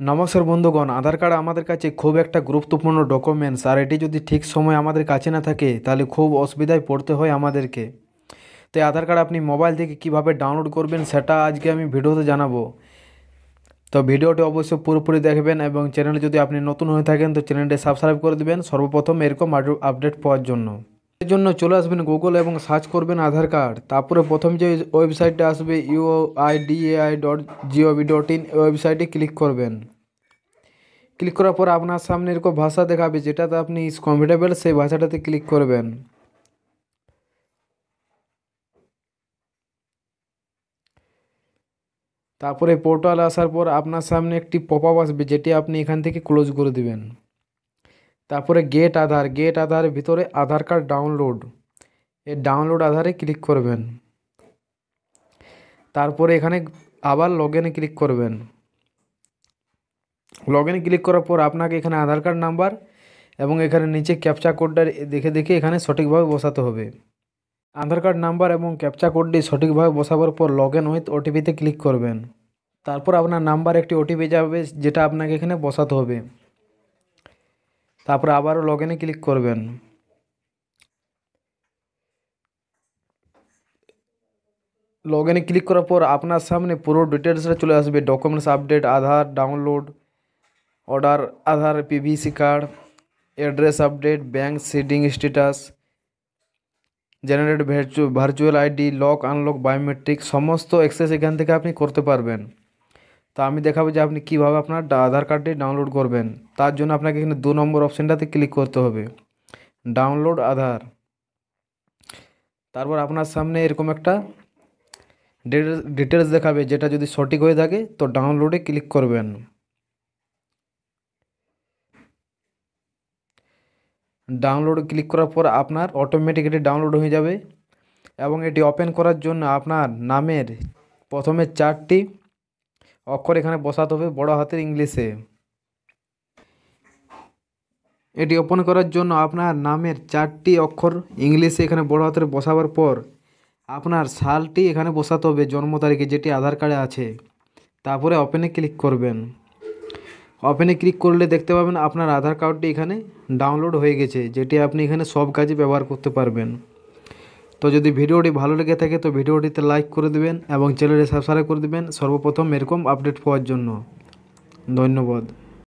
নমস্কার বন্ধুগণ, আধার কার্ড আমাদের কাছে খুব একটা গুরুত্বপূর্ণ ডকুমেন্টস। আর এটি যদি ঠিক সময় আমাদের কাছে না থাকে তাহলে খুব অসুবিধায় পড়তে হয় আমাদেরকে। তো এই আধার কার্ড আপনি মোবাইল থেকে কিভাবে ডাউনলোড করবেন সেটা আজকে আমি ভিডিওতে জানাবো। তো ভিডিওটি অবশ্যই পুরোপুরি দেখবেন এবং চ্যানেলে যদি আপনি নতুন হয়ে থাকেন তো চ্যানেলটি সাবস্ক্রাইব করে দেবেন সর্বপ্রথম এরকম আপডেট পাওয়ার জন্য। এর জন্য চলে আসবেন গুগল এবং সার্চ করবেন আধার কার্ড। তারপরে প্রথম যে ওয়েবসাইটটা আসবে uidai.gov.in ওয়েবসাইটে ক্লিক করবেন। ক্লিক করার পর আপনার সামনে এরকম ভাষা দেখাবে, যেটাতে আপনি কমফোর্টেবল সেই ভাষাটাতে ক্লিক করবেন। তারপরে পোর্টাল আসার পর আপনার সামনে একটি পপ আপ আসবে, যেটি আপনি এখান থেকে ক্লোজ করে দিবেন। তারপরে গেট আধারের ভিতরে আধার কার্ড ডাউনলোড, এই ডাউনলোড আধারে ক্লিক করবেন। তারপরে এখানে আবার লগ ইনে ক্লিক করবেন। লগ ইনে ক্লিক করার পর আপনাকে এখানে আধার কার্ড নাম্বার এবং এখানে নিচে ক্যাপচা কোডটা দেখে দেখে এখানে সঠিকভাবে বসাতে হবে। আধার কার্ড নাম্বার এবং ক্যাপচা কোডটি সঠিকভাবে বসাবার পর লগ ইন উইথ ওটিপিতে ক্লিক করবেন। তারপর আপনার নাম্বার একটি ওটিপি যাবে, যেটা আপনাকে এখানে বসাতে হবে। তারপর আবারও লগ ইনে ক্লিক করবেন। লগ ইনে ক্লিক করার পর আপনার সামনে পুরো ডিটেলসটা চলে আসবে। Documents update, Aadhaar download, order Aadhaar, PVC card, address update, bank seeding status, generate virtual ID, lock unlock, biometric, সমস্ত অ্যাক্সেস এখান থেকে আপনি করতে পারবেন। তো আমি দেখাবো যে আপনি কীভাবে আপনার আধার কার্ডটি ডাউনলোড করবেন। তার জন্য আপনাকে এখানে 2 নম্বর অপশানটাতে ক্লিক করতে হবে, ডাউনলোড আধার। তারপর আপনার সামনে এরকম একটা ডিটেলস দেখাবে, যেটা যদি সঠিক হয়ে থাকে তো ডাউনলোডে ক্লিক করবেন। ডাউনলোড ক্লিক করার পর আপনার অটোমেটিক এটি ডাউনলোড হয়ে যাবে এবং এটি ওপেন করার জন্য আপনার নামের প্রথমে 4টি অক্ষর এখানে বসাতে হবে বড় হাতের ইংলিশে। এটি ওপেন করার জন্য আপনার নামের 4টি অক্ষর ইংলিশে এখানে বড় হাতের বসাবার পর আপনার সালটি এখানে বসাতে হবে, জন্ম তারিখে, যেটি আধার কার্ডে আছে। তারপরে ওপেনে ক্লিক করবেন। ওপেনে ক্লিক করলে দেখতে পাবেন আপনার আধার কার্ডটি এখানে ডাউনলোড হয়ে গেছে, যেটি আপনি এখানে সব কাজে ব্যবহার করতে পারবেন। তো যদি ভিডিওটি ভালো লেগে থাকে তো ভিডিওটিতে লাইক করে দেবেন এবং চ্যানেলটি সাবস্ক্রাইব করে দেবেন সর্বপ্রথম এরকম আপডেট পাওয়ার জন্য। ধন্যবাদ।